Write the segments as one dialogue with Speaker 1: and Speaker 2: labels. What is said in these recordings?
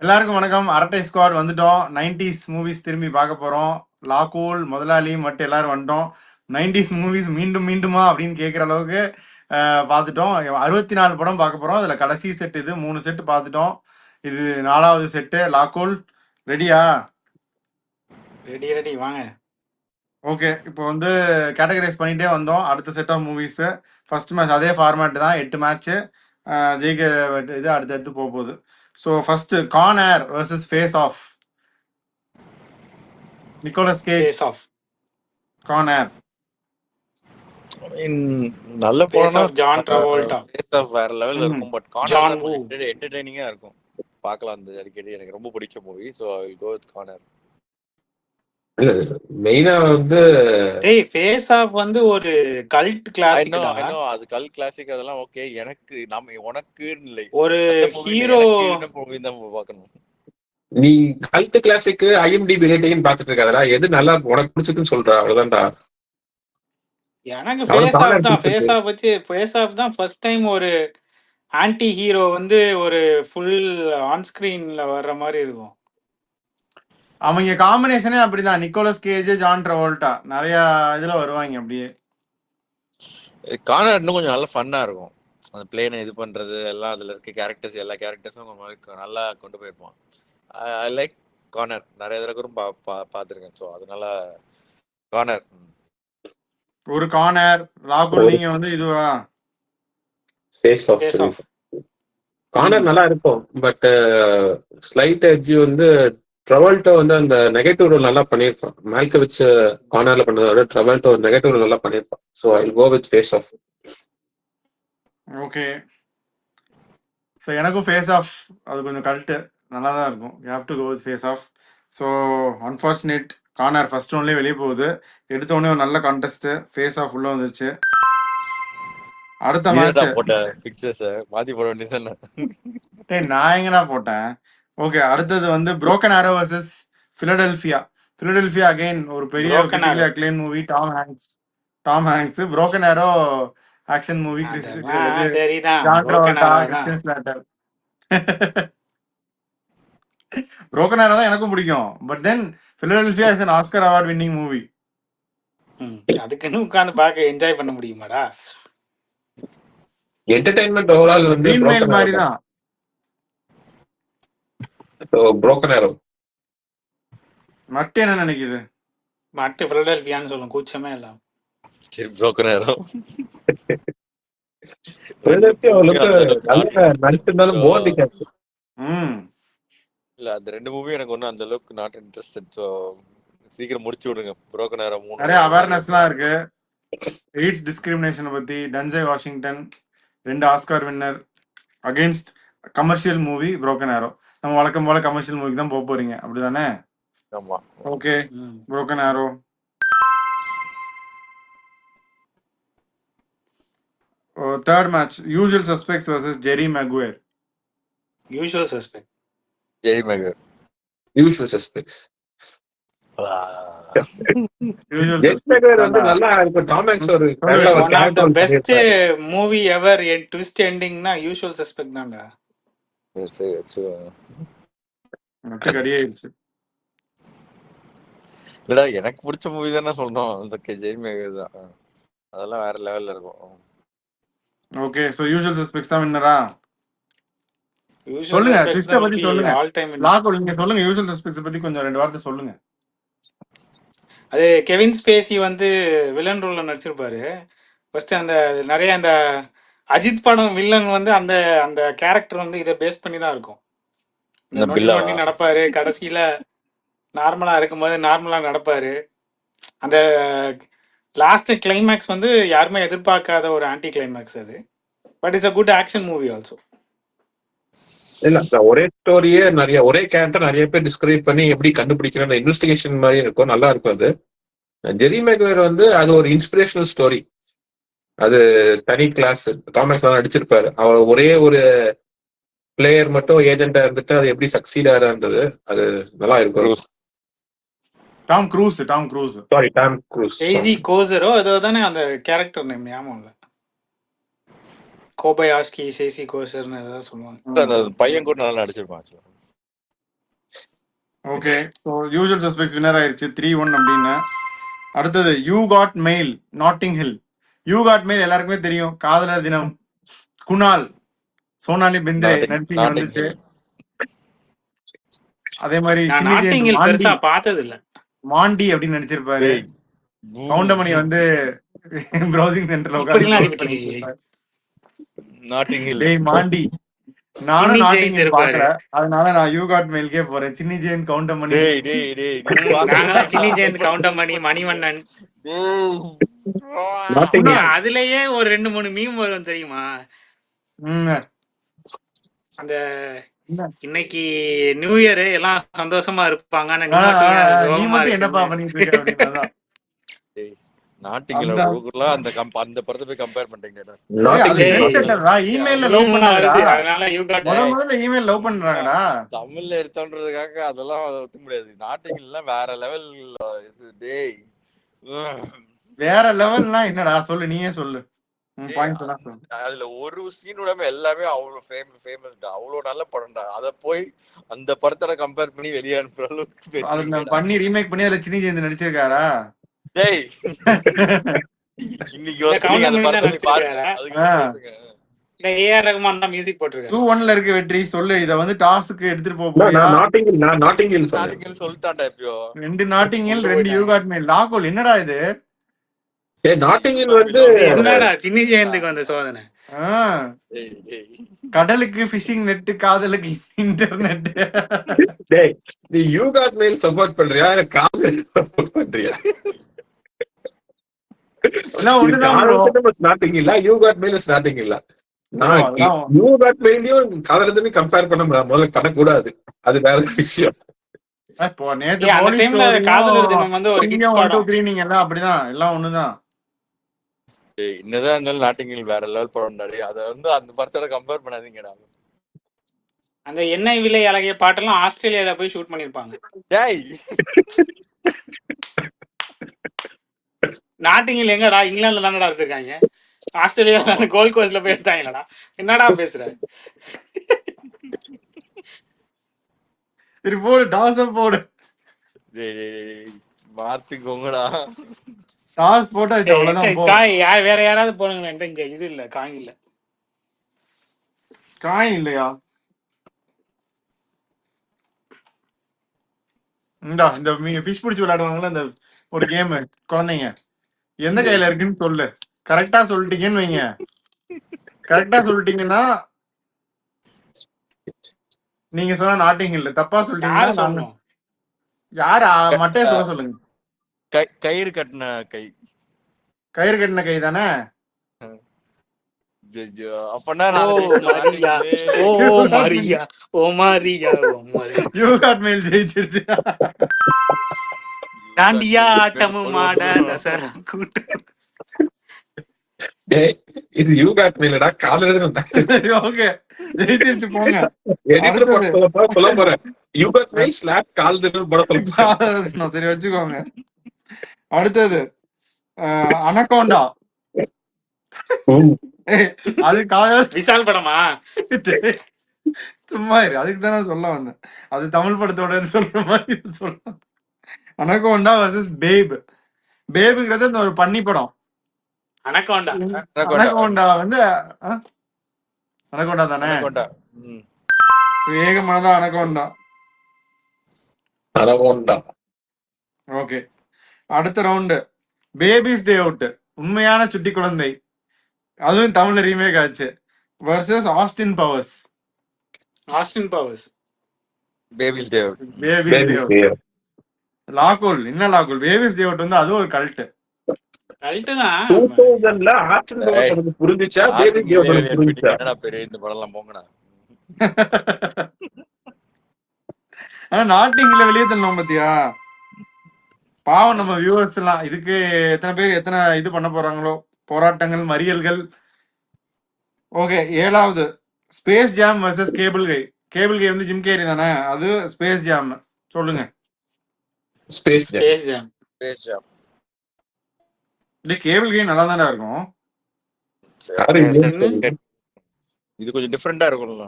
Speaker 1: எல்லாருக்கும் வணக்கம். அரட்டை ஸ்குவாட் வந்துட்டோம். 90s மூவிஸ் திரும்பி பார்க்க போறோம். லாகூல், முதலாளி மட்டும் எல்லாரும் வந்துட்டோம். 90s மூவிஸ் மீண்டும் மீண்டுமா அப்படின்னு கேட்குற அளவுக்கு பார்த்துட்டோம். 64 படம் பார்க்க போறோம். அதில் கடைசி செட் இது 3 செட் பார்த்துட்டோம். இது 4வது செட்டு. லாகூல் ரெடியா?
Speaker 2: ரெடி வாங்க.
Speaker 1: ஓகே, இப்போ வந்து கேட்டகரைஸ் பண்ணிட்டே வந்தோம். அடுத்த set of movies first match அதே ஃபார்மேட் தான். 8 மேட்ச்சு ஜெயிக்க இது அடுத்தடுத்து போக போகுது. So first Con Air versus Face Off. Nicolas Cage
Speaker 2: Face Off.
Speaker 1: Con Air.
Speaker 3: நல்ல
Speaker 2: ஃபேஸ்
Speaker 3: படம்னா
Speaker 2: off John Travolta.
Speaker 3: Face Off வேற லெவல்ல இருக்கும். பட்
Speaker 2: ஜான்
Speaker 3: கார்னர்
Speaker 2: வூ.
Speaker 3: என்டர்டெய்னிங்கா இருக்கும். பார்க்கலாம் அந்த அடிக்கடி. எனக்கு ரொம்ப பிடிச்ச movie. So I will go with Con Air.
Speaker 4: இல்ல மெயினா வந்து
Speaker 2: டேய் ஃபேஸ் ஆஃப் வந்து ஒரு கல்ட்
Speaker 3: ஐ
Speaker 2: கிளாசிக்டா.
Speaker 3: நோ அது கல் கிளாசிக் அதெல்லாம் ஓகே. எனக்கு உனக்கு இல்லை.
Speaker 2: ஒரு
Speaker 3: அந்த மூவி
Speaker 2: ஹீரோ
Speaker 3: என்ன மூவி தான் பார்க்கணும்.
Speaker 4: நீ கல்ட் கிளாசிக் ஐஎம்டிபி ரேட்டிங் பாத்துட்டு இருக்காதடா. எது நல்லா உனக்கு பிடிச்சிருக்குன்னு சொல்ற அவ்வளவுதான்டா.
Speaker 2: எனக்கு
Speaker 4: அவனுக்கு
Speaker 2: ஃபேஸ் ஆஃப்
Speaker 4: கார்னர்
Speaker 2: தான்.
Speaker 4: பிடிச்சிருக்கு.
Speaker 2: ஃபேஸ் ஆஃப் வச்சு ஃபேஸ் ஆஃப் தான் ஃபர்ஸ்ட் டைம் ஒரு ஆன்டி ஹீரோ வந்து ஒரு ஃபுல் ஆன் ஸ்கிரீன்ல வர்ற மாதிரி இருக்கும்.
Speaker 1: அவங்க காம்பினேஷனே அப்படிதான். நிக்கோலஸ் கேஜ், ஜான் ட்ராவோல்டா நிறைய இதுல வருவாங்க அப்படியே.
Speaker 3: கார்னர் இன்னும் கொஞ்சம் நல்லா ஃபன்னா இருக்கும். அந்த பிளேனை இது பண்றது எல்லாம் அதுல இருக்க கேரக்டர்ஸ் எல்லா கேரக்டர்ஸும் நல்லா கொண்டு போயிருப்பான். I like corner. நிறைய தடவை பார்த்துருக்கேன். ஸோ அதனால கார்னர்.
Speaker 1: ஒரு கார்னர். ராகுல் நீங்க வந்து இதுவா?
Speaker 4: Face off
Speaker 2: face off.
Speaker 4: Corner நல்லா இருக்கும். பட் ஸ்லைட் எட்ஜ் வந்து ட்ரவல்ட்டோ வந்து அந்த நெகட்டிவ் ரோல் நல்லா பண்ணியிருப்பான். மேல்க வச்சு கார்னர்ல பண்ணதை விட ட்ரவல்ட்டோ நெகட்டிவ் ரோல் நல்லா பண்ணியிருப்பான். So I go with Face Off.
Speaker 1: Okay, so எனக்கும் ஃபேஸ் ஆஃப் அது கொஞ்சம் கல்ட்டு நல்லா தான் இருக்கும். You have to go with Face Off. So unfortunate Con Air first ஒன்லேயே வெளியே போகுது. எடுத்த உடனே ஒரு நல்ல கான்டெஸ்ட். ஃபேஸ் ஆஃப் உள்ள வந்துருச்சு. அடுத்த மேட்ச்
Speaker 3: போட்ட பிக்சர்ஸ் மாத்தி போட வேண்டியது.
Speaker 1: டேய் நான் எங்கடா போட்டேன்? ஓகே, அடுத்தது வந்து Broken Arrow versus Philadelphia. Philadelphia again ஒரு பெரிய
Speaker 2: Broken
Speaker 1: critically
Speaker 2: Arrow.
Speaker 1: Acclaim movie. Tom Hanks. Broken Arrow action movie.
Speaker 2: அதெல்லாம் சரிதான்.
Speaker 1: ஜான்
Speaker 2: Broken
Speaker 1: ட்ராவோல்டா,
Speaker 2: Arrow தான்.
Speaker 1: Christian Slater. புரோக்கன் ஆரோ தான் எனக்கும் பிடிக்கும். But then Philadelphia is an Oscar award winning movie.
Speaker 2: அதுக்குன்னு உட்கார்ந்து பார்க்க என்ஜாய் பண்ண முடியுமாடா?
Speaker 4: என்டர்டைன்மெண்ட் ஓவரால் வந்து
Speaker 1: மீன்மெயில் மாதிரி தான்.
Speaker 4: Broken arrow.
Speaker 1: மட்டு என்ன நினைக்குது?
Speaker 2: மட்டு பிலடெல்பியான்னு சொல்லும், கூச்சமே இல்லாம.
Speaker 3: சரி புரோக்கன் ஆரோ.
Speaker 4: நடிச்சிருந்தாலும் போர் அடிக்காது.
Speaker 3: இல்ல அந்த ரெண்டு மூவி எனக்கு ஒன்றும் அந்த அளவுக்கு நாட் இன்ட்ரெஸ்டட். ஸோ சீக்கிரம் முடிச்சு விடுங்க. புரோக்கன் ஆரோ 3
Speaker 1: நிறைய அவேர்னஸ்லாம் இருக்கு. எய்ட்ஸ் டிஸ்கிரிமினேஷனை பத்தி. Denzel Washington 2 Oscar winner. Against commercial movie Broken Arrow. நம்ம வழக்கம் போல கமர்ஷியல் மூவிக்கு தான் போக போறீங்க அப்படிதானே?
Speaker 3: ஆமா.
Speaker 1: Okay, Broken Arrow. Third match Usual Suspects versus Jerry Maguire.
Speaker 2: Usual Suspect.
Speaker 3: Jerry Maguire.
Speaker 4: Usual Suspects.
Speaker 1: Usual
Speaker 4: Jerry Maguire வந்து நல்லா இருக்கும். டாம் ஹேங்க்ஸ் ஒரு
Speaker 2: one of the best movie ever என் ட்விஸ்ட் எண்டிங்னா யூசுவல் சஸ்பெக்ட் தான்டா.
Speaker 1: கடியாயிடுச்சு.
Speaker 3: இல்லடா எனக்கு பிடிச்ச மூவி தானே சொல்றோம். அந்த ஜெரி மேகர் தான். அதெல்லாம் வேற லெவல்ல இருக்கும்.
Speaker 1: ஓகே, சோ யூசுவல் சஸ்பெக்ட்ஸ் தான் வின்னரா?
Speaker 2: யூசுவல்
Speaker 1: சொல்லுங்க,
Speaker 2: சஸ்பெக்ட்
Speaker 1: ட்விஸ்ட பத்தி சொல்லுங்க.
Speaker 2: All time.
Speaker 1: லாகோல் நீங்க சொல்லுங்க. யூசுவல் சஸ்பெக்ட்ஸ் பத்தி கொஞ்சம் 2 வார்த்தை சொல்லுங்க.
Speaker 2: அது கெவின் ஸ்பேசி வந்து வில்லன் ரோல்ல நடிச்சிருப்பாரு. ஃபர்ஸ்ட் அந்த நிறைய அந்த அஜித் படம் வில்லன் வந்து அந்த அந்த கேரக்டர் வந்து இதை பேஸ் பண்ணி தான் இருக்கும்.
Speaker 3: இந்த
Speaker 2: நொண்டி
Speaker 3: பில்லா?
Speaker 2: நொண்டி நடப்பாரு, கடைசியில நார்மலா இருக்கும்போது நார்மலா நடப்பாரு. அந்த லாஸ்ட் கிளைமேக்ஸ் வந்து யாருமே எதிர்பார்க்காத ஒரு ஆன்டி கிளைமேக்ஸ் அது. But it's a good action movie also.
Speaker 4: இல்ல ஒரே ஸ்டோரியே நிறைய ஒரே கேரக்டர் நிறைய பேர் டிஸ்கிரைப் பண்ணி எப்படி கண்டுபிடிக்கிற இன்வெஸ்டிகேஷன் மாதிரி இருக்கும். நல்லா இருக்கும் அது. ஜெரி மேகர் வந்து அது ஒரு இன்ஸ்பிரேஷனல் ஸ்டோரி. அது தனி கிளாஸ். டாம் ஹேங்க்ஸ் தான் நடிச்சிருப்பாரு. அவர் ஒரே ஒரு பிளேயர் மட்டும் ஏஜென்டா இருந்துட்டு அது எப்படி சக்சீட் ஆகுறது அது நல்லா இருக்கும்.
Speaker 1: Tom Cruise.
Speaker 4: Sorry, Tom Cruise.
Speaker 2: ஏஜி கோசரோ ஏதோ தானே அந்த கேரக்டர் நேம், ஞாபகம் இல்லை. கோபயாஸ்கி சேசி கோசர்னு ஏதாவது சொல்லுவாங்க.
Speaker 3: அந்த பையன் கூட நல்லா நடிச்சிருப்பான்.
Speaker 1: Okay, so Usual Suspects winner ஆயிருச்சு 3-1 அப்படின்னு. அடுத்தது You Got Mail, Notting Hill. You Got Mail எல்லாருக்குமே தெரியும், காதலர் தினம். குணால், சோனாலி பிந்த்ரே நடிப்பீங்க வந்துச்சு. அதே மாதிரி
Speaker 2: நான்
Speaker 1: சின்னி ஜெயந்த்
Speaker 2: நாட்டிங்கில்
Speaker 1: மாண்டி,
Speaker 2: பெருசா பார்த்தது இல்ல.
Speaker 1: மாண்டி அப்படின்னு நடிச்சிருப்பாரு. கவுண்டமணி வந்து ப்ரௌசிங் சென்டர்ல
Speaker 2: இப்படிலாம்
Speaker 1: உட்காந்து
Speaker 2: read பண்ணிருக்கீங்க.
Speaker 3: நாட்டிங்கில்
Speaker 1: டேய் மாண்டி. நானும்
Speaker 2: சின்னி
Speaker 1: நாட்டிங்
Speaker 2: ஜெயந்த்
Speaker 1: ஹில்
Speaker 2: இருப்பாரு.
Speaker 1: பார்க்கல, அதனால நான் யூ காட் மெயில்கே போறேன். சின்னி ஜெயந்த், கவுண்டமணி.
Speaker 3: டேய் டேய் டேய் நீ
Speaker 2: நாங்களாம் சின்னி ஜெயந்த், கவுண்டமணி, மணிவண்ணன்.
Speaker 4: நாட்டிங்
Speaker 2: ஏய், அதுலயே ஒரு 2-3 மீம் வரும் தெரியுமா?
Speaker 1: ம்,
Speaker 2: அந்த
Speaker 1: என்ன?
Speaker 2: இன்னைக்கு நியூ இயர் எல்லாம் சந்தோஷமா இருப்பாங்க, ஆனா நீ
Speaker 1: ஆ,
Speaker 2: மட்டும் ஏன்
Speaker 1: நீ
Speaker 2: சோகமா
Speaker 1: மட்டும் என்னப்பா
Speaker 2: இருக்கீங்க?
Speaker 1: பண்ணிட்டு இருக்க அப்படின்றதான்.
Speaker 3: நாட்டிங்கில்
Speaker 1: அந்த
Speaker 3: ஊருக்குலாம் அந்த படத்தை போய் கம்பேர் பண்றீங்கடா.
Speaker 1: அது
Speaker 4: நாட்டிங்
Speaker 2: ஏய்,
Speaker 1: ட்ரெண்ட்செட்டர்டா, இமெயில்ல லவ்
Speaker 2: மீம்லாம்
Speaker 1: பண்ணாதடா.
Speaker 2: வருது, அதனால யூ காட்
Speaker 1: முதல்ல இமெயில் லவ் பண்றாங்கடா.
Speaker 3: தமிழ்ல எடுத்தோன்றதுக்காக அதெல்லாம் ஒத்துக்க முடியாது. நாட்டிங்கெல்லாம் வேற லெவல். டேய்
Speaker 1: வேற லெவல்னா என்னடா, சொல்லு, நீயே சொல்லு. பாயிண்ட் எல்லாம் சொல்லு.
Speaker 3: அதுல ஒரு சீன் விடாம எல்லாமே அவ்வளவு ஃபேமஸ்டா, அவ்வளவு நல்ல படம்டா. அத போய் அந்த படத்தோட கம்பேர் பண்ணி வெளியே அனுப்புற அளவுக்கு
Speaker 1: அதை
Speaker 3: பேசுறீங்கடா.
Speaker 1: பண்ணி ரீமேக் பண்ணி அதுல சின்னி ஜெயந்த் நடிச்சிருக்காரா?
Speaker 3: டேய் இன்னைக்கு
Speaker 2: இல்ல,
Speaker 3: வந்து நீங்க அந்த
Speaker 2: கவுண்டமணி தான்
Speaker 3: படத்தை போய் பாருங்க,
Speaker 2: நடிச்சிருக்காரா?
Speaker 3: அதுக்கு
Speaker 1: ஆ.
Speaker 3: பேசுங்க.
Speaker 2: இல்ல, ஏஆர் ரகுமான் தான் மியூசிக் போட்டிருக்காரு.
Speaker 1: 2-1 இருக்கு வெற்றி. சொல்லு, இத வந்து டாஸ்க்கு எடுத்துட்டு போக போறியா?
Speaker 4: நான் நாட்டிங் சொன்னேன்.
Speaker 3: நாட்டிங்கல் சொல்லிட்டான்டா எப்பயோ.
Speaker 1: 2 நாட்டிங்கில்
Speaker 2: கொண்டு
Speaker 1: 2 யூ
Speaker 2: போயிட்டாங்க.
Speaker 1: God mail. லாகோல் என்னடா இது?
Speaker 4: நாட்டிங் வந்து
Speaker 2: இது என்னடா சின்னி ஜெயந்துக்கு வந்த சோதனை?
Speaker 1: ஆ,
Speaker 3: டேய் டேய்
Speaker 1: கடலுக்கு ஃபிஷிங் நெட், காதலுக்கு இன்டர்நெட்.
Speaker 4: டேய் நீ யூ காட் மெயில் சப்போர்ட் பண்றியா இல்ல காதல் சப்போர்ட் பண்றியா?
Speaker 1: எல்லாம் ஒண்ணுதான் bro.
Speaker 4: நாட்டிங் இல்ல, யூ காட் மெயில் ஸ்டார்டிங் இல்ல. நான்
Speaker 1: அதான்.
Speaker 4: யூ காட் மெயிலையும் காதலத்தையும் கம்பேர் பண்ண முதல்ல பண்ணக்கூடாது, அது வேற விஷயம்.
Speaker 1: இப்போ நேத்து
Speaker 2: ஏய், அந்த
Speaker 1: போலீஸ்
Speaker 2: டைம்ல காதலர் தினம் வந்து ஒரு ஹிட்
Speaker 1: 1,
Speaker 2: படம்.
Speaker 1: 2, 3 நீங்க எல்லாம் அப்படிதான், எல்லாம் ஒண்ணுதான்.
Speaker 3: டேய் என்னதான் இருந்தாலும் நாட்டிங்கல் வேற லெவல் படம்டா. டேய் அதை வந்து அந்த படத்தோட கம்பேர் பண்ணாதீங்கடா.
Speaker 2: அந்த எண்ணெய் விலை அழகிய பாட்டெல்லாம் ஆஸ்திரேலியால போய் ஷூட் பண்ணிருப்பாங்க.
Speaker 3: டேய்
Speaker 2: நாட்டிங்கில் எங்கடா, இங்கிலாந்துல தானடா எடுத்திருக்காங்க. ஆஸ்திரேலியால கோல்ட் கோஸ்ட்ல போய் எடுத்தாங்களடா. என்னடா பேசுற?
Speaker 1: சரி போடு, டாஸ் போடு.
Speaker 3: மாத்திக்கோங்கடா.
Speaker 1: டாஸ் போட்டாச்சு, அவ்வளவுதான். போ.
Speaker 2: வேற யாராவது போனுங்க, இங்க இது இல்ல, காய் இல்ல.
Speaker 1: காய் இல்லையா? இந்தா, இந்த ஃபிஷ் பிடிச்சி விளையாடுவாங்கல்ல, இந்த ஒரு கேம், குழந்தைங்க, எந்த கையில இருக்குன்னு சொல்லு. கரெக்டா சொல்லிட்டீங்கன்னு வைங்க, கரெக்டா சொல்லிட்டீங்கன்னா நீங்க சொன்ன நாட்டிங் இல்ல, தப்பா
Speaker 2: யாரு
Speaker 1: சொல்லிட்டீங்கன்னா
Speaker 2: சொல்லணும்?
Speaker 1: யாரு மட்டையை சொல்ல சொல்லுங்க.
Speaker 3: கயிறு கட்டின கை.
Speaker 1: கயிறு கட்டின கை தானே?
Speaker 3: அப்பனா
Speaker 1: யூ காட் மெயில் ஜெயிச்சிருச்சு.
Speaker 2: தாண்டியா ஆட்டமும் ஆட தசரா கூட்டம்.
Speaker 4: இது யூ காட் மெயிலடா, காதலர்.
Speaker 1: ஓகே, ஜெயிச்சிருச்சு, போங்க.
Speaker 4: எடிட்டர் படத்துல சொல்ல போறேன், யூ காட் மெயில் ஸ்லாப் காதலர் படத்துல.
Speaker 1: சரி வச்சுக்கோங்க. அடுத்தது அனகோண்டா. அது காதல்
Speaker 2: விசால் படமா?
Speaker 1: சும்மா இரு, அதுக்கு தானே சொல்ல வந்தேன். அது தமிழ் படத்தோட சொல்ற மாதிரி சொல்ல. அனகோண்டா வர்சஸ் பேப். பேபுங்கிறது இந்த ஒரு பன்னி படம்.
Speaker 2: அனகோண்டா.
Speaker 1: அனகோண்டா வந்து அனகோண்டா தானே? வேகமானதா அனகோண்டா. ஓகே, அடுத்த ரவுண்டு பேபிஸ் டே அவுட், உண்மையான சுட்டி குழந்தை, அதுவும் தமிழ்ல ரீமேக் ஆச்சு, versus Austin Powers.
Speaker 2: Austin Powers.
Speaker 3: Baby's Day Out.
Speaker 1: Babies Day Out. லாகோல், என்ன லாகோல், பேபிஸ் டே அவுட் வந்து அது ஒரு கல்ட்.
Speaker 2: கல்ட் தான்.
Speaker 4: 2000ல ஆஸ்டின் பவர்ஸ் புரிஞ்சுச்சா, பேபிஸ் டே அவுட் புரிஞ்சுச்சா?
Speaker 3: என்னடா பெரிய இந்த படம் எல்லாம் போங்கடா.
Speaker 1: ஆனா நாட்டிங்ல வெளியே தள்ளணும் பாத்தியா? பாவம் நம்ம வியூவர்ஸ் எல்லாம். இதுக்கு எத்தனை பேர் எத்தனை இது பண்ண போறாங்களோ, போராட்டங்கள், மறியல்கள். ஓகே, 7வது ஸ்பேஸ் ஜாம் வர்சஸ் கேபிள் கை. கேபிள் கை வந்து ஜிம் கேரி தானே, அது ஸ்பேஸ் ஜாம். சொல்லுங்க.
Speaker 4: Space
Speaker 2: jam.
Speaker 1: கேபிள் கை நல்லா தானே இருக்கும்.
Speaker 3: இது கொஞ்சம் டிஃபரெண்டா இருக்கும்ல.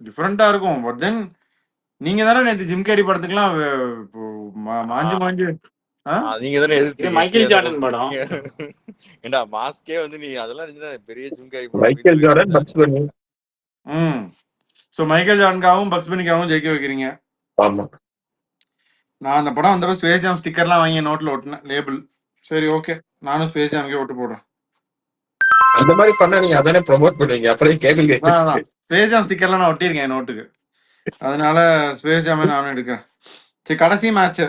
Speaker 1: டிஃபரெண்டா இருக்கும், பட் தென் நீங்க தானே நேத்து ஜிம் கேரி படத்துக்குலாம் மாஞ்சு மாஞ்சு
Speaker 3: நீங்க தானே
Speaker 2: இது
Speaker 3: எதிர்த்தீங்க
Speaker 2: மைக்கேல் ஜார்டன் படம்.
Speaker 3: ஏண்டா மாஸ்கே வந்து நீ அதெல்லாம் இருந்துச்சுன்னா பெரிய ஜிம்காரி
Speaker 4: மைக்கேல் ஜார்டன் பக்ஸ் பண்ணி.
Speaker 1: ஸோ மைக்கேல் ஜார்டனுக்காகவும் பக்ஸ் பனிக்காகவும் ஜெயிக்க வைக்கிறீங்க.
Speaker 4: ஆமா,
Speaker 1: நான் அந்த படம் வந்தப்ப ஸ்பேஸ் ஜாம் ஸ்டிக்கர்லாம் வாங்கி நோட்ல ஒட்டினேன் லேபிள். சரி ஓகே, நானும் ஸ்பேஸ் ஜாமுக்கே ஓட்டு போடுறேன்.
Speaker 4: அந்த மாதிரி பண்ணா நீங்க அதானே ப்ரொமோட் பண்ணுவீங்க. அப்புறம் கேபிள்
Speaker 1: அதான் ஸ்பேஸ் ஜாம் ஸ்டிக்கர்லாம் நான் ஒட்டியிருக்கேன் நோட்டுக்கு, அதனால ஸ்பேஸ் ஜாமே நானும் எடுக்கிறேன். சரி, கடைசி match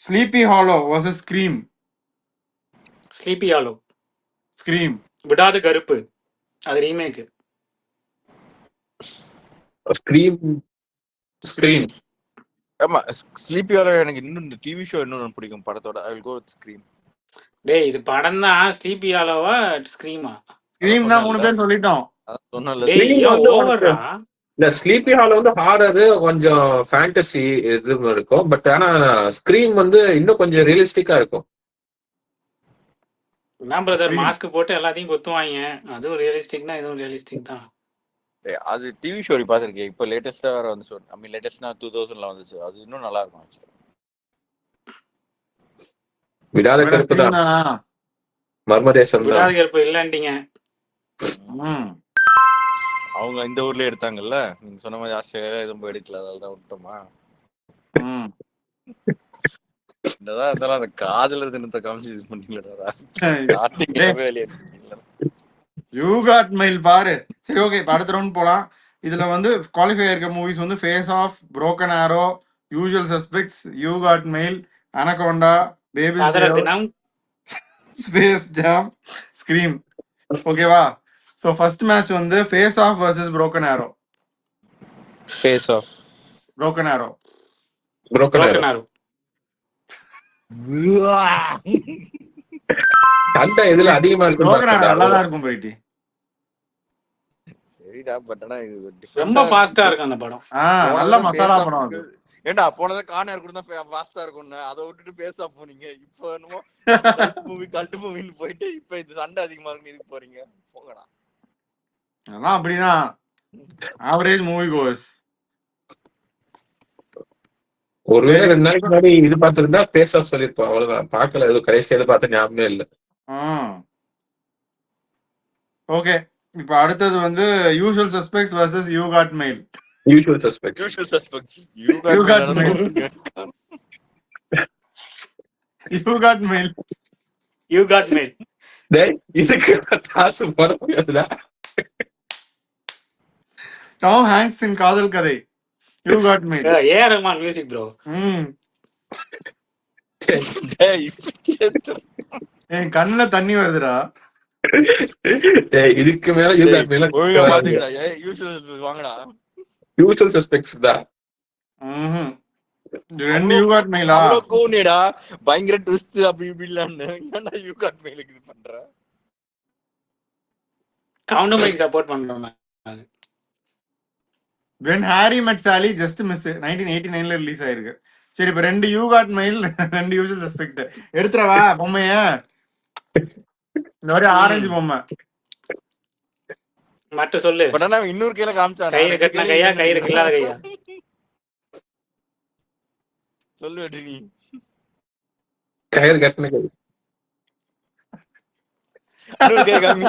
Speaker 1: Sleepy Hollow versus Scream.
Speaker 2: Sleepy Hollow.
Speaker 1: Scream
Speaker 2: விடாத கருப்பு, அது ரீமேக்.
Speaker 4: Scream Scream.
Speaker 3: ஆமா, ஸ்லீப்பி ஹாலோ எனக்கு இன்னும் இந்த டிவி ஷோ இன்னும் பிடிக்கும் படத்தோட. I will go with Scream.
Speaker 2: டேய் இது படம் தான். ஸ்லீப்பி ஹாலோவா ஸ்க்ரீமா?
Speaker 1: ஸ்க்ரீம் தான் 3 பேர் சொல்லிட்டோம்.
Speaker 3: சொன்னல
Speaker 2: டேய் ஏன் ஓவரா?
Speaker 4: இந்த ஸ்லீப்பி ஹால் வந்து ஹாரர் கொஞ்சம் ஃபேண்டசி இது இருக்கும். பட் ஆனா ஸ்கிரீம் வந்து இன்னும் கொஞ்சம் ரியலிஸ்டிக்கா இருக்கும்.
Speaker 2: என்ன பிரதர், மாஸ்க் போட்டு எல்லாத்தையும் கொத்துவாங்க. அதுவும் ரியலிஸ்டிக்னா இதுவும் ரியலிஸ்டிக் தான்.
Speaker 3: அது டிவி ஷோ பாத்திருக்கேன். இப்போ லேட்டஸ்டா வேற வந்து ஷோ. ஐ மீன் லேட்டஸ்ட்னா 2000ல வந்துச்சு. அது இன்னும் நல்லா இருக்கும் ஆக்சுவலி.
Speaker 4: விடாத கருப்பு தான், மர்மதேசம் தான்.
Speaker 2: விடாத கருப்பு இல்லன்ட்டீங்க.
Speaker 3: அவங்க இந்த ஊர்லயே எடுத்தாங்கல்ல, நீங்க சொன்ன மாதிரி ஆஸ்திரேலியா எதுவும் போய் எடுக்கல, அதனாலதான் விட்டோமா. என்னதான் இருந்தாலும் அந்த காதலர் தினத்தை காமிச்சு இது பண்ணீங்களா?
Speaker 1: யூ காட் மெயில் பாரு. சரி ஓகே, இப்போ அடுத்த ரவுண்ட் போலாம். இதுல வந்து குவாலிஃபை இருக்க மூவிஸ் வந்து Face Off, Broken Arrow, Usual Suspects, You Got Mail, Anaconda, Baby
Speaker 2: தினம்,
Speaker 1: ஸ்பேஸ் ஜாம், ஸ்கிரீம். ஓகேவா? ஸோ ஃபர்ஸ்ட் மேட்ச் வந்து Face Off versus Broken Arrow.
Speaker 3: Face Off.
Speaker 1: Broken Arrow.
Speaker 2: Broken Arrow.
Speaker 4: சண்டை எதுல அதிகமா இருக்கு?
Speaker 1: புரோக்கன் ஆரோ நல்லா தான் இருக்கும் போயிட்டு.
Speaker 3: சரிடா, பட் ஆனா இது
Speaker 2: ரொம்ப ஃபாஸ்டா இருக்கும் அந்த படம்.
Speaker 1: நல்ல மசாலா படம் அது.
Speaker 3: ஏண்டா போனதா கார்னர் கூட தான் ஃபாஸ்டா இருக்கும்னு அதை விட்டுட்டு பேச போனீங்க. இப்போ என்னமோ மூவி கல்ட் மூவின்னு போயிட்டு இப்போ இது சண்டை அதிகமா இருக்குன்னு இதுக்கு போறீங்க. போங்கடா.
Speaker 1: அதெல்லாம் அப்படிதான், ஆவரேஜ் மூவி கோஸ்.
Speaker 4: ஒருவேளை 2 நாளைக்கு முன்னாடி இது பார்த்திருந்தா பேஸ் ஆஃப் சொல்லிருப்போம். அவ்வளவுதான், பார்க்கல. ஏதோ கடைசியில பார்த்த ஞாபகமே இல்லை.
Speaker 1: ஓகே, இப்போ அடுத்தது வந்து Usual Suspects versus You Got Mail.
Speaker 4: Usual Suspects.
Speaker 3: Usual Suspects. You Got Mail.
Speaker 1: You Got Mail.
Speaker 2: You Got Mail.
Speaker 4: டேய் இதுக்கு காசு போட முடியாதுடா.
Speaker 1: டாம் ஹாங்க்ஸ் இன் காதல் கதை. You Got Mail.
Speaker 2: A R Rahman music bro.
Speaker 3: டேய்
Speaker 1: என் கண்ணுல தண்ணி வருதுடா.
Speaker 4: டேய் இதுக்கு மேல யூ காட் மெயில்
Speaker 3: ஒழுங்கா பாத்துக்கடா. யூசுவல் சஸ்பெக்ட்ஸ் வாங்கடா.
Speaker 4: யூசுவல் சஸ்பெக்ட்ஸ் தான்.
Speaker 1: ரெண்டு யூ காட் மெயிலா?
Speaker 3: அவ்வளோ கோனிடா, பயங்கர ட்விஸ்ட் அப்படி இப்படிலான்னு. ஏன்டா யூ காட் மெயிலுக்கு இது பண்ற?
Speaker 2: கவுண்டர் மைக் சப்போர்ட் பண்றோம்.
Speaker 1: When Harry Met Sally just miss 1989ல ரிலீஸ் ஆயிருக்கு. சரி, இப்ப 2 You Got Mail, 2 Usual Suspect எடுத்துறவா பொம்மைய. இந்த மாதிரி ஆரஞ்சு பொம்மை
Speaker 2: மட்டும் சொல்லு.
Speaker 3: பட் இன்னொரு கையில காமிச்சான்.
Speaker 2: கயிறு கட்டின கையா, கயிறு இல்லாத கையா?
Speaker 3: சொல்லு நீ.
Speaker 4: கயிறு கட்டின கை.
Speaker 3: இன்னொரு கை காமி.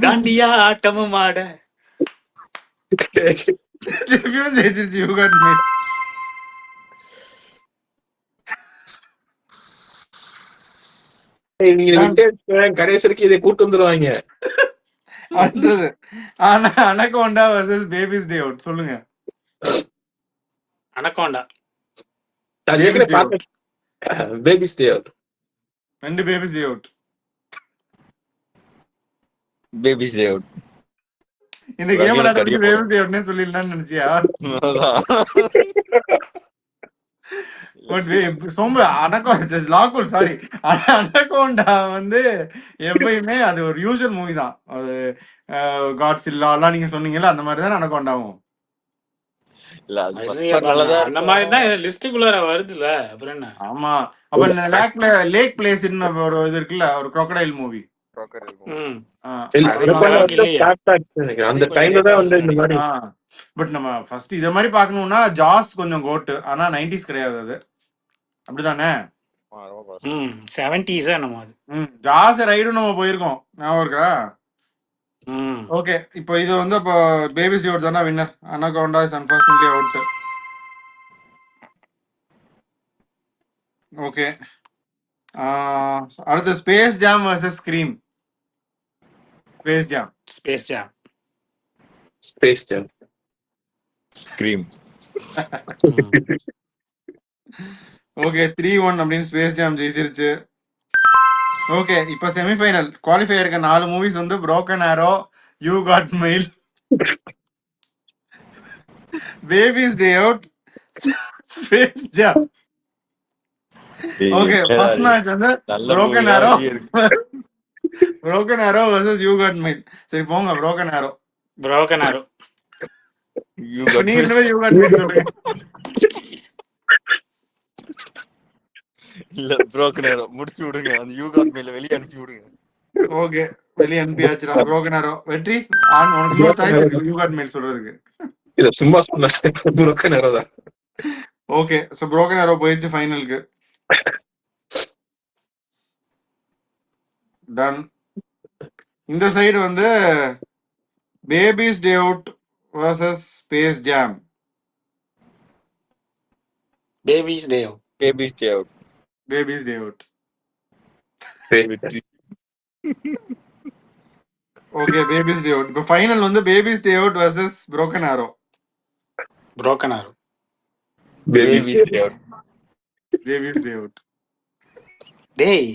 Speaker 2: தாண்டியா ஆட்டமும் ஆட.
Speaker 1: ஜெயிச்சிருச்சு யூ காட் மெயில்.
Speaker 4: கடைசிக்கு இதை கூட்டு வந்துருவாங்க.
Speaker 1: அடுத்தது Anaconda versus Babies Day Out. சொல்லுங்க.
Speaker 2: Anaconda.
Speaker 4: Babies Day Out.
Speaker 1: 2 Babies Day Out.
Speaker 3: Babies Day Out.
Speaker 1: இந்த கேம் பேபிஸ் டே அவுட்னே சொல்லிடலாம்னு நினைச்சியா? அனகோண்டா வந்து எப்பயுமே அது ஒரு யூசுவல் மூவி தான். அது காட்ஸில்லா எல்லாம் நீங்க சொன்னீங்கல்ல, அந்த மாதிரி தான் அனகோண்டாவும்.
Speaker 3: இல்ல அது நல்லதா
Speaker 2: அந்த மாதிரி தான் லிஸ்டுக்குள்ள வருதுல. அப்புறம் என்ன?
Speaker 1: ஆமா, அப்ப லேக் பிளேஸ்னு ஒரு இது இருக்குல்ல, ஒரு crocodile மூவி.
Speaker 3: ப்ரோக்கர் இருக்கும்.
Speaker 2: ம்
Speaker 1: ஆ,
Speaker 4: இல்ல,
Speaker 2: அது
Speaker 1: அது
Speaker 2: இந்த
Speaker 4: அதுக்குள்ள
Speaker 1: நல்லா
Speaker 2: அளவுக்கு
Speaker 4: வந்து
Speaker 2: இல்லையா?
Speaker 4: flat ஆ நினைக்கிறேன். அந்த
Speaker 3: அது கொஞ்சம்
Speaker 4: டைம்ல
Speaker 3: லேட்டா
Speaker 4: தான் வந்து இந்த
Speaker 3: வந்து
Speaker 4: மாதிரி
Speaker 1: பட் நம்ம ஃபர்ஸ்ட் இத மாதிரி பார்க்கணும்னா ஜாஸ் கொஞ்சம் கோட்டு, ஆனா 90s கிடையாது அது, அப்படிதானே?
Speaker 3: ரொம்ப கஷ்டம்.
Speaker 2: ம் 70s என்னமோ அது.
Speaker 1: ஜாஸ் ரைடும் நம்ம போயிருக்கோம், ஞாபகம் இருக்கா?
Speaker 2: ம்
Speaker 1: ஓகே, இப்போ இது வந்து அப்போ பேபிஸ் டியோட் தானே winner. Anaconda is unfortunately out. Okay, அடுத்து Space Jam versus Scream. Space Jam.
Speaker 2: Space Jam.
Speaker 4: Space Jam.
Speaker 3: Scream.
Speaker 2: ம்
Speaker 1: ஓகே, 3-1 அப்படின்னு ஸ்பேஸ் ஜாம் ஜெயிச்சிருச்சு. ஓகே, இப்போ செமிஃபைனல் குவாலிஃபையருக்கு 4 மூவிஸ் வந்து Broken Arrow, You Got Mail, Babies Day Out, Space Jam. Okay, first match வந்து
Speaker 3: நல்ல
Speaker 1: Broken
Speaker 3: மூவிலாம்
Speaker 1: Arrow
Speaker 3: வெளியே இருக்கு.
Speaker 1: Broken Arrow versus You Got Mail. சரி போங்க, Broken Arrow.
Speaker 2: Broken Arrow.
Speaker 3: You got
Speaker 1: நீங்க
Speaker 3: me.
Speaker 1: யூ காட் மெயில் சொல்லுங்க.
Speaker 3: இல்ல broken arrow முடிச்சு விடுங்க. அந்த யூ காட் மெயில வெளியே அனுப்பி விடுங்க.
Speaker 1: ஓகே, வெளியே அனுப்பியாச்சுடா புரோக்கன் ஆரோ. வெற்றி உனக்கு இன்னொரு சாய்ஸ் இருக்கு யூ காட் மெயில் சொல்றதுக்கு.
Speaker 4: இல்ல சும்மா சொன்ன புரோக்கன் ஆரோ தான்.
Speaker 1: ஓகே, சோ புரோக்கன் ஆரோ போயிடுச்சு ஃபைனலுக்கு. டன். இந்த சைடு வந்து Babies Day Out versus Space Jam.
Speaker 2: Babies Day Out.
Speaker 3: Babies day out.
Speaker 1: Babies Day Out.
Speaker 3: வெற்றி.
Speaker 1: Okay, Babies Day Out. இப்போ ஃபைனல் வந்து Babies Day Out versus Broken Arrow.
Speaker 2: Broken Arrow.
Speaker 3: Babies day out.
Speaker 1: Babies Day Out.
Speaker 2: டேய்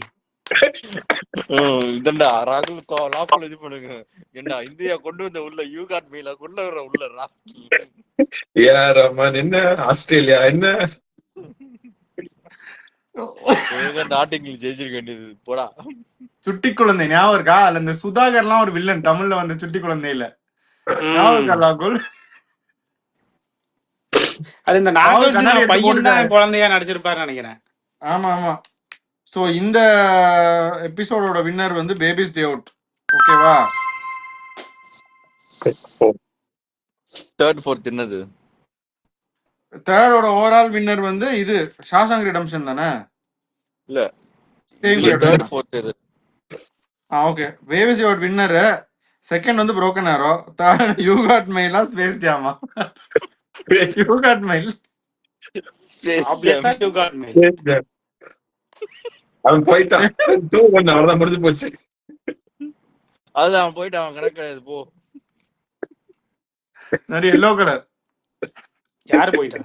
Speaker 3: இதண்டா ராகுல் லாக்குல இது பண்ணுங்க. என்ன India கொண்டு வந்த உள்ள யூ காட் மெயில கொண்டு வர உள்ள ராகுல்.
Speaker 4: ஏஆர் ரஹ்மான் என்ன, ஆஸ்திரேலியா என்ன,
Speaker 3: நாட்டிங்கில் ஜெயிச்சிருக்க வேண்டியது போடா.
Speaker 1: சுட்டி குழந்தை ஞாபகம் இருக்கா? அதுல இந்த சுதாகர்லாம் ஒரு வில்லன் தமிழ்ல வந்து சுட்டி குழந்தையில ஞாபகம் இருக்கா லாகுல்?
Speaker 2: அது இந்த
Speaker 1: கண்ணாடி
Speaker 2: நாகார்ஜுனா
Speaker 1: எடுத்து
Speaker 2: பையன்
Speaker 1: போட்டுட்டாரு.
Speaker 2: தான் குழந்தையா நடிச்சிருப்பாருன்னு நினைக்கிறேன்.
Speaker 1: ஆமா ஆமா. சோ இந்த எபிசோடோட வின்னர் வந்து பேபிஸ் டே அவுட். ஓகேவா?
Speaker 3: தேர்ட் ஃபோர்த் என்னது?
Speaker 1: தேர்டோட ஓவரால் வின்னர் வந்து இது ஷாஷாங்க் ரிடெம்ப்ஷன் தானே?
Speaker 3: இல்ல
Speaker 1: Same
Speaker 3: இதுல
Speaker 1: period
Speaker 3: தேர்ட்
Speaker 1: தானே?
Speaker 3: ஃபோர்த் இது.
Speaker 1: Okay, Babies Day Out winner. Second வந்து Broken Arrow. Third You Got மெயிலா ஸ்பேஸ் ஜாமா? You Got Mail.
Speaker 2: ஆப்வியஸா யூ காட் மெயில்.
Speaker 4: அவன் போயிட்டான். 2-1 அவ்வளவுதான் முடிஞ்சு போச்சு.
Speaker 3: அது அவன் போயிட்டு அவன் கணக்கு கிடையாது போ.
Speaker 1: நிறைய எல்லோ கலர்.
Speaker 2: யாரு போயிட்டா?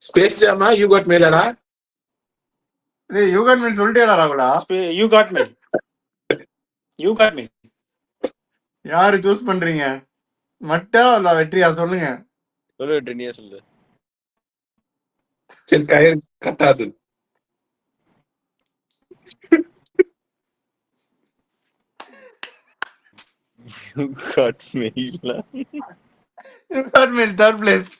Speaker 4: ஸ்பேஸ் ஜாமா யூ காட் மேலடா?
Speaker 1: டேய் யூ காட் மெயில் சொல்லிட்டேடா ராகுலா.
Speaker 2: You Got Mail. You Got Mail.
Speaker 1: யாரு சூஸ் பண்றீங்க? மட்டா இல்ல வெற்றியா சொல்லுங்க.
Speaker 3: சொல்லு நீயே சொல்லு.
Speaker 4: சரி கயிறு கட்டாது.
Speaker 3: யூ காட் மெயில.
Speaker 1: You Got Mail third place.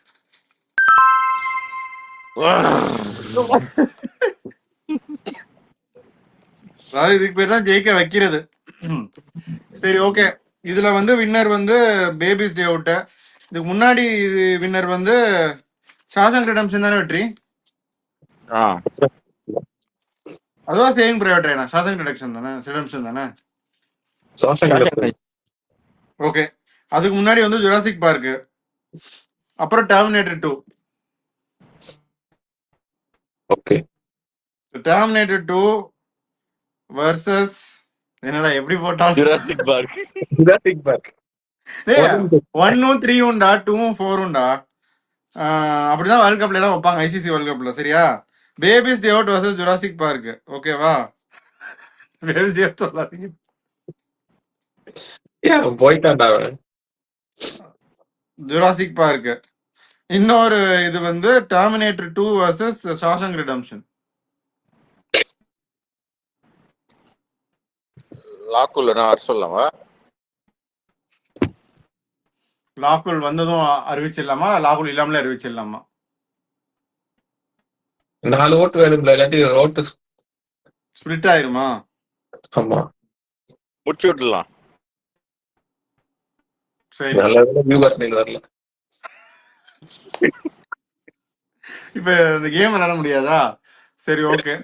Speaker 1: அதாவது இதுக்கு பேர் தான் ஜெயிக்க வைக்கிறது. சரி ஓகே, இதுல வந்து வின்னர் வந்து பேபிஸ் டே அவுட். இதுக்கு முன்னாடி வின்னர் வந்து ஷாஷாங்க் ரிடெம்ப்ஷன் தானே வெற்றி? அதுதான் saving private Raina? Shawshank redemption தானே? ஓகே, அதுக்கு முன்னாடி வந்து ஜுராசிக் பார்க், அப்புறம் டெர்மினேட்டர் 2.
Speaker 4: ஓகே,
Speaker 1: டெர்மினேட்டர் 2 வர்சஸ் என்னடா எப்படி போட்டாலும்
Speaker 3: ஜுராசிக் பார்க்.
Speaker 4: Jurassic park.
Speaker 1: 1 3 உண்டா, 2 4 உண்டா? அப்படிதான் வேர்ல்ட் கப்ல எல்லாம் வைப்பாங்க, ஐசிசி வேர்ல்ட் கப்ல. சரியா? Babies Day Out versus Jurassic park. ஓகேவா? பேபிஸ் டே அவுட் சொல்லாதீங்க.
Speaker 4: ஏன் போயிட்டான்டா அவன்?
Speaker 1: Jurassic park. இன்னொரு இது வந்து டெர்மினேட்டர் 2 வர்சஸ் ஷாஷாங்க் ரிடெம்ப்ஷன்.
Speaker 3: லாக்குல நான் வர சொல்லலாமா?
Speaker 1: லாகுல் வந்ததும் அறிவிச்சிடலாமா, லாகுல் இல்லாமலே அறிவிச்சிடலாமா?
Speaker 4: 4 ஓட்டு வேணும்ல, இல்லாட்டி ஓட்டு
Speaker 1: ஸ்பிளிட் ஆயிருமா?
Speaker 4: ஆமா,
Speaker 3: முடிச்சு விட்டுலாம்.
Speaker 1: சரி,
Speaker 4: நல்ல வியூவர் மேல் வரல.
Speaker 1: இப்ப இந்த கேம் விளையாட முடியாதா? சரி, ஓகே.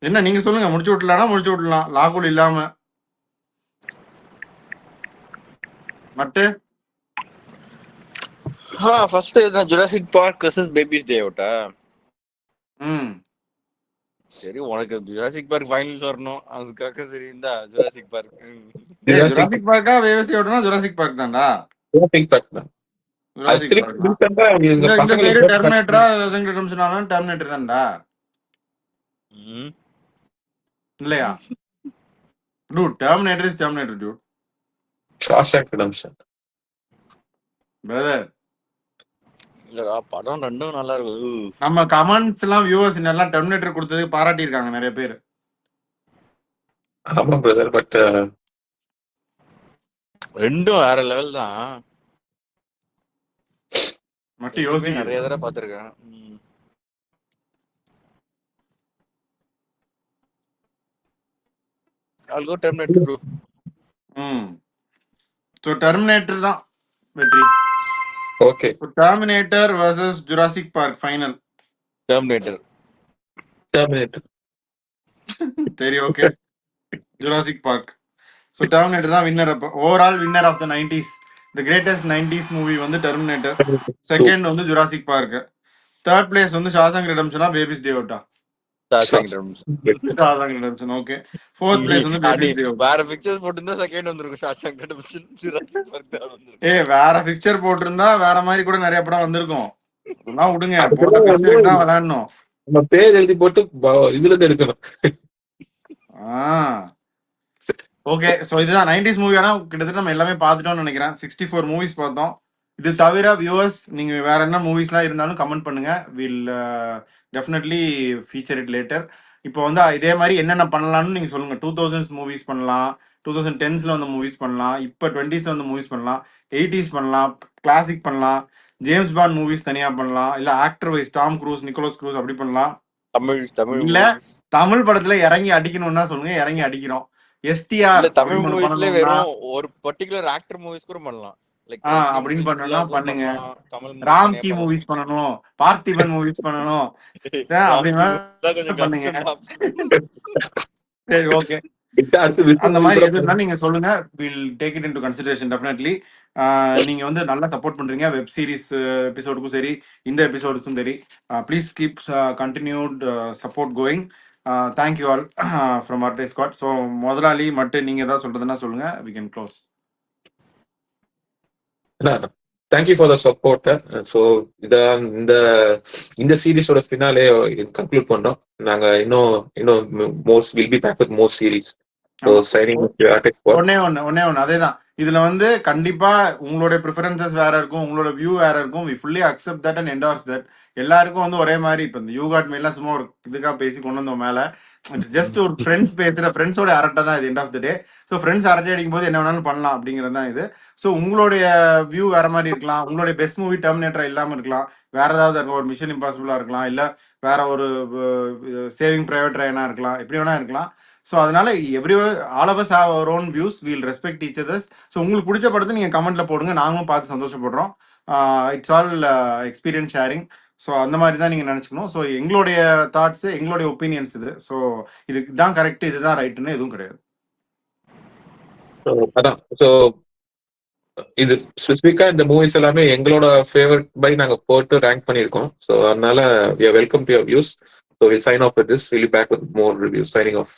Speaker 1: என்ன நீங்க சொல்லுங்க, முடிச்சு விடலாம். லாகுல் இல்லாம மட்டு
Speaker 3: ஃபர்ஸ்ட் இதுதான் Jurassic park versus babies Day அவுட்டா. சரி, உனக்கு ஜுராசிக் பார்க் ஃபைனல்ஸ் வரணும், அதுக்காக சரி இந்த ஜுராசிக் பார்க்.
Speaker 1: ஜுராசிக் பார்க்கா வேவசி ஓட்டனா ஜுராசிக் பார்க் தான்டா.
Speaker 4: ஜுராசிக் பார்க் தான். அது
Speaker 1: ஜுராசிக்
Speaker 4: திருப்பி
Speaker 1: பார்க் தான்.
Speaker 4: recent-ஆ இவங்க
Speaker 1: இந்த சைடு
Speaker 4: பசங்களுக்கு
Speaker 1: டெர்மினேட்டரா சொன்னாலும் டெர்மினேட்டர் தான்டா, இல்லையா? Dude, terminator is terminator dude.
Speaker 4: Shawshank redemption.
Speaker 1: Brother,
Speaker 3: இல்லடா, படம் ரெண்டும் நல்லா இருக்கு.
Speaker 1: நம்ம கமெண்ட்ஸ் எல்லாம் வியூவர்ஸ் எல்லாம் டெர்மினேட்டர் கொடுத்ததுக்கு பாராட்டி இருக்காங்க நிறைய பேர்.
Speaker 4: ஆமா பிரதர், பட்
Speaker 3: ரெண்டும் வேற லெவல் தான்.
Speaker 1: மட்டும் யோசி,
Speaker 3: நிறைய தடவை பார்த்திருக்கேன். I'll go Terminator 2.
Speaker 1: So Terminator தான் வெற்றி.
Speaker 4: Okay,
Speaker 1: Terminator versus Jurassic Park final.
Speaker 3: Terminator.
Speaker 1: சரி, okay. Jurassic Park. So Terminator தான் வின்னர். அப்போ overall winner of the 90s, the greatest 90s movie வந்து டெர்மினேட்டர். செகண்ட் வந்து ஜுராசிக் பார்க். தேர்ட் பிளேஸ் வந்து Shawshank ரிடெம்ப்ஷனா Babies Day அவுட்டா? Shawshank Redemption. Okay. Fourth place வந்து Babies Day Out.
Speaker 3: வேற pictures போட்டுருந்தா செகண்ட் வந்திருக்கும். ஷாஷாங்க் ரிடெம்ப்ஷன், ஜுராசிக் பார்க் தான் வந்திருக்கும்.
Speaker 1: வேற பிக்சர் போட்டிருந்தா வேற மாதிரி கூட நிறைய படம் வந்திருக்கும். அதெல்லாம் விடுங்க, போட்ட பிக்சர் தான் விளையாடணும்.
Speaker 4: நம்ம பேர் எழுதி போட்டு இதுல இருந்து எடுக்கணும்.
Speaker 1: ஓகே. ஸோ இதுதான் 90s மூவி. ஆனால் கிட்டத்தட்ட நம்ம எல்லாமே பார்த்துட்டோம்னு நினைக்கிறேன். 64 மூவிஸ் பார்த்தோம். இது தவிர வியூவர்ஸ் நீங்க வேற என்ன மூவிஸ்லாம் இருந்தாலும் கமெண்ட் பண்ணுங்க. Will definitely feature it later. இப்போ வந்து இதே மாதிரி என்னென்ன பண்ணலாம்னு நீங்க சொல்லுங்க. 2000s மூவிஸ் பண்ணலாம், 2010ஸ்ல வந்து மூவிஸ் பண்ணலாம், இப்போ 20ஸ்ல வந்து மூவிஸ் பண்ணலாம், 80s பண்ணலாம், கிளாசிக் பண்ணலாம், ஜேம்ஸ் பாண்ட் மூவிஸ் தனியா பண்ணலாம், இல்ல actor wise Tom Cruise, Nicholas Cruise அப்படி பண்ணலாம்.
Speaker 3: தமிழ்
Speaker 1: இல்ல தமிழ் படத்துல இறங்கி அடிக்கணும்னா சொல்லுங்க, இறங்கி அடிக்கிறோம்.
Speaker 3: இல்ல தமிழ் மூவிஸ்ல வெறும் ஒரு பர்టిక్యులர் ஆக்டர் மூவிஸ் கூட பண்ணலாம். லைக்
Speaker 1: அப்படின்னு பண்ணனும்னா பண்ணுங்க. ராம்கி மூவிஸ் பண்ணனும், பார்த்திபன் மூவிஸ் பண்ணனும், அப்படினா பண்ணுங்க. சரி, ஓகே. அந்த மாதிரி எதுனா நீங்க சொல்லுங்க. Will take it into consideration definitely. நீங்க வந்து நல்லா சப்போர்ட் பண்றீங்க வெப் சீரிஸ் எபிசோடுக்கும் சரி, இந்த எபிசோடுக்கும் சரி. Please keep continued support going. Thank you all from ஆர்டே ஸ்குவாட். ஸோ முதலாளி மட்டும் நீங்க ஏதாவது சொல்றதுன்னா சொல்லுங்க. We can close.
Speaker 4: Thank you for the support. So இந்த சீரீஸோட ஃபினாலே கன்க்ளூட் பண்றோம். நாங்க இன்னும் most will be back with more series. ஒன்னே
Speaker 1: ஒன்னு அதேதான். இதுல வந்து கண்டிப்பா உங்களுடைய ப்ரிஃபரன்சஸ் வேற இருக்கும், உங்களோட வியூ வேற இருக்கும். We fully accept that and endorse that. எல்லாருக்கும் வந்து ஒரே மாதிரி இப்போ இந்த யூகாட் மேலாம் சும்மா ஒரு இதுக்காக பேசி கொண்டு வந்தோம் மேல. இட்ஸ் ஜஸ்ட் ஒரு ஃப்ரெண்ட்ஸ் பேசுற ஃப்ரெண்ட்ஸோட அரட்டை தான் இது end of the day. So friends அரட்டை அடிக்கும் போது என்ன வேணாலும் பண்ணலாம் அப்படிங்கிறது தான் இது. ஸோ உங்களுடைய வியூ வேற மாதிரி இருக்கலாம். உங்களுடைய பெஸ்ட் மூவி டெர்மினேட்டர் இல்லாமல் இருக்கலாம், வேற ஏதாவது இருக்கும், ஒரு மிஷன் இம்பாசிபிளா இருக்கலாம், இல்ல வேற ஒரு சேவிங் பிரைவேட் ரயனா இருக்கலாம், எப்படி வேணா இருக்கலாம். ஸோ அதனால all of us have our own views. We'll respect each others. So உங்களுக்கு பிடிச்ச படத்தை நீங்கள் கமெண்ட்ல போடுங்க, நாங்களும் பார்த்து சந்தோஷப்படுறோம். It's all experience sharing. So அந்த மாதிரி தான் நீங்கள் நினச்சிக்கணும். ஸோ எங்களுடைய தாட்ஸு, எங்களுடைய ஒப்பீனியன்ஸ் இது. ஸோ இதுக்கு தான் கரெக்ட், இதுதான் ரைட்டுன்னு எதுவும் கிடையாது.
Speaker 4: அதான். ஸோ இது ஸ்பெசிஃபிக்கா இந்த மூவிஸ் எல்லாமே எங்களோட ஃபேவரட் பை நாங்க போட்டு ரேங்க் பண்ணியிருக்கோம். ஸோ அதனால we are welcome to your views. So we'll sign off with this. We'll be back with more reviews. Signing off.